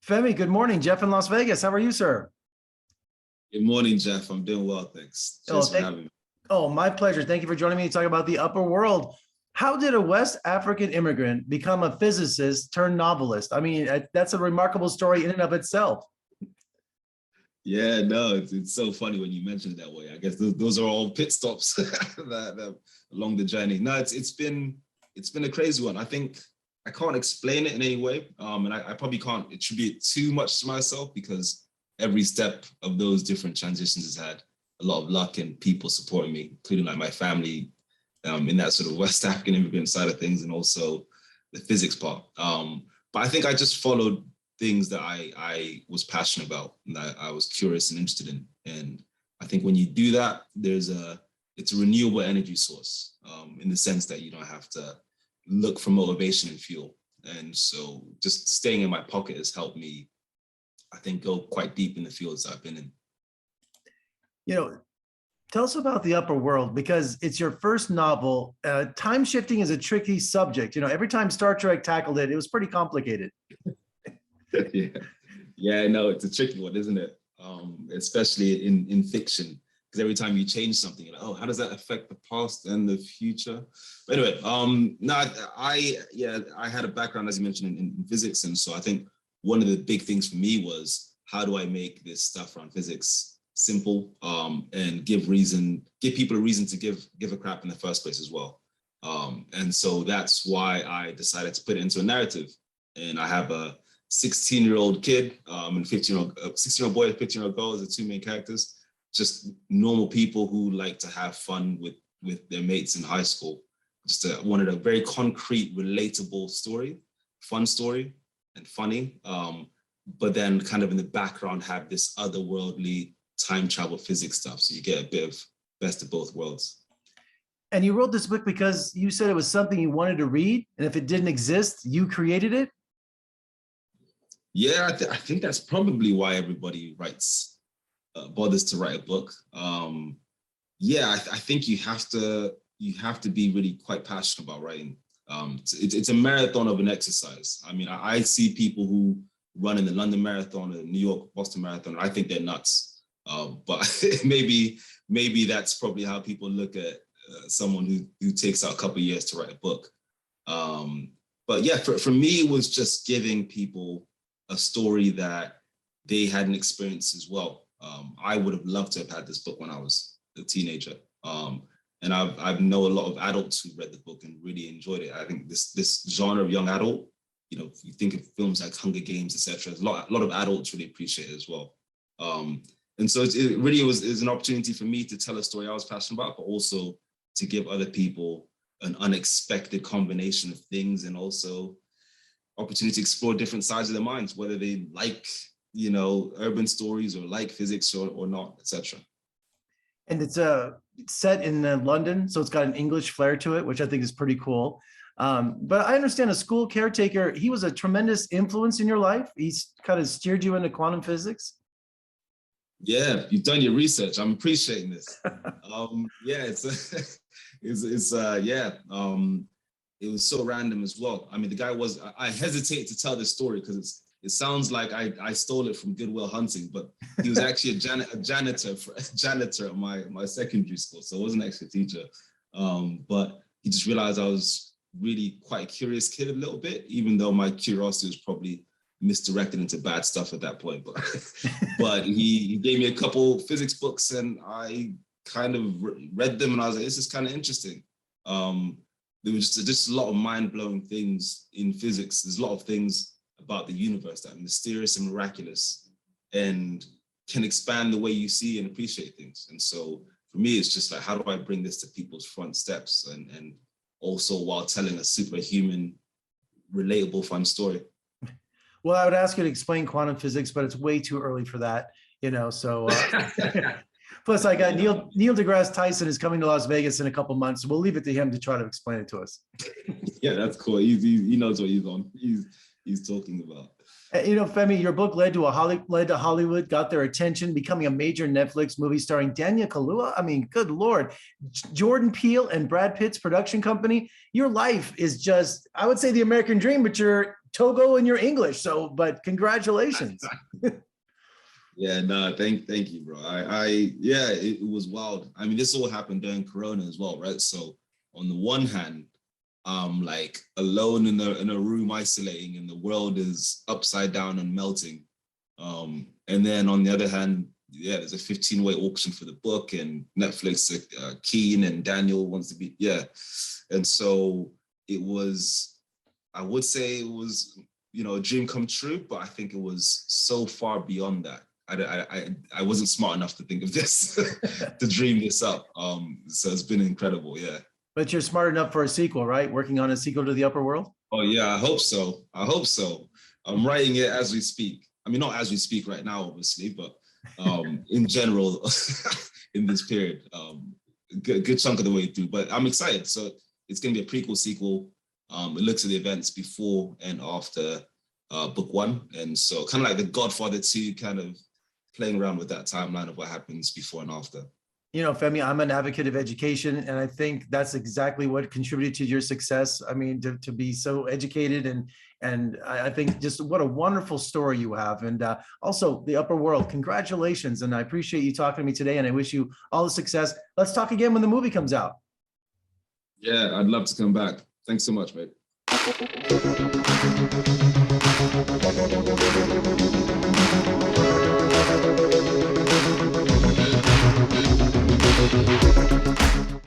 Femi, good morning. Jeff in Las Vegas. How are you, sir? Good morning, Jeff. I'm doing well, thanks. Oh, Cheers for having me. my pleasure. Thank you for joining me to talk about the upper world. How did a West African immigrant become a physicist turned novelist? I mean, that's a remarkable story in and of itself. Yeah, no, it's so funny when you mention it that way. I guess those are all pit stops along the journey. No, it's been a crazy one. I think I can't explain it in any way, and I probably can't attribute too much to myself because every step of those different transitions has had a lot of luck and people supporting me, including like my family, in that sort of West African immigrant side of things, and also the physics part. But I think I just followed things that I was passionate about and that I was curious and interested in. And I think when you do that, it's a renewable energy source, in the sense that you don't have to look for motivation and fuel. And so just staying in my pocket has helped me, I think, go quite deep in the fields I've been in. You know, tell us about the upper world because it's your first novel. Time shifting is a tricky subject. You know, every time Star Trek tackled it, it was pretty complicated. Yeah, yeah, no, it's a tricky one, isn't it? Especially in fiction, because every time you change something, you're like, oh, how does that affect the past and the future? But anyway, no, I had a background, as you mentioned, in physics, and so I think one of the big things for me was how do I make this stuff around physics simple, and give people a reason to give a crap in the first place as well. And so that's why I decided to put it into a narrative. And I have a 16-year-old kid, and 16-year-old boy, 15-year-old girl as the two main characters. Just normal people who like to have fun with their mates in high school. Just wanted a very concrete, relatable story, fun story, and funny. But then kind of in the background have this otherworldly time travel physics stuff. So you get a bit of best of both worlds. And you wrote this book because you said it was something you wanted to read. And if it didn't exist, you created it. Yeah, I think that's probably why everybody bothers to write a book. Yeah, I think you have to be really quite passionate about writing. It's a marathon of an exercise. I mean, I see people who run in the London Marathon, the New York, Boston Marathon, and I think they're nuts. But maybe that's probably how people look at someone who takes out a couple of years to write a book. But yeah, for me, it was just giving people a story that they hadn't experienced as well. I would have loved to have had this book when I was a teenager. And I know a lot of adults who read the book and really enjoyed it. I think this genre of young adult, you know, if you think of films like Hunger Games, etc., a lot of adults really appreciate it as well. And so it really was an opportunity for me to tell a story I was passionate about, but also to give other people an unexpected combination of things, and also opportunity to explore different sides of their minds, whether they like, you know, urban stories or like physics or not, etc. And it's set in London, so it's got an English flair to it, which I think is pretty cool. But I understand a school caretaker, he was a tremendous influence in your life. He's kind of steered you into quantum physics. Yeah, you've done your research. I'm appreciating this. Yeah, it was so random as well. I mean, the guy was, I hesitate to tell this story because it sounds like I stole it from Good Will Hunting, but he was actually a janitor at my secondary school. So I wasn't actually a teacher. But he just realized I was really quite a curious kid a little bit, even though my curiosity was probably misdirected into bad stuff at that point. But he gave me a couple physics books and I kind of read them and I was like, this is kind of interesting. There was just a lot of mind-blowing things in physics. There's a lot of things about the universe that are mysterious and miraculous and can expand the way you see and appreciate things. And so for me, it's just like, how do I bring this to people's front steps and also while telling a superhuman, relatable, fun story? Well, I would ask you to explain quantum physics, but it's way too early for that, you know, so plus I got Neil deGrasse Tyson is coming to Las Vegas in a couple months. We'll leave it to him to try to explain it to us. Yeah, that's cool. He knows what he's talking about. You know, Femi, your book led to Hollywood, got their attention, becoming a major Netflix movie starring Daniel Kaluuya. I mean, good Lord, Jordan Peele and Brad Pitt's production company. Your life is just, I would say, the American dream, but you're Togo in your English. So, but congratulations. Yeah, no, thank you, bro. Yeah, it was wild. I mean, this all happened during Corona as well, right? So on the one hand, I'm like alone in a room isolating, and the world is upside down and melting. And then on the other hand, yeah, there's a 15-way auction for the book, and Netflix, Keen and Daniel wants to be, yeah. And so it was, I would say it was, a dream come true, but I think it was so far beyond that. I wasn't smart enough to think of this, to dream this up. So it's been incredible, yeah. But you're smart enough for a sequel, right? Working on a sequel to The Upper World? Oh yeah, I hope so. I'm writing it as we speak. I mean, not as we speak right now, obviously, but in general, in this period, good chunk of the way through. But I'm excited. So it's going to be a prequel sequel. It looks at the events before and after book one. And so kind of like The Godfather 2, kind of playing around with that timeline of what happens before and after. Femi, I'm an advocate of education, and I think that's exactly what contributed to your success. I mean, to be so educated, and I think just what a wonderful story you have. And also The Upper World, congratulations. And I appreciate you talking to me today, and I wish you all the success. Let's talk again when the movie comes out. Yeah, I'd love to come back. Thanks so much, mate. Thank you.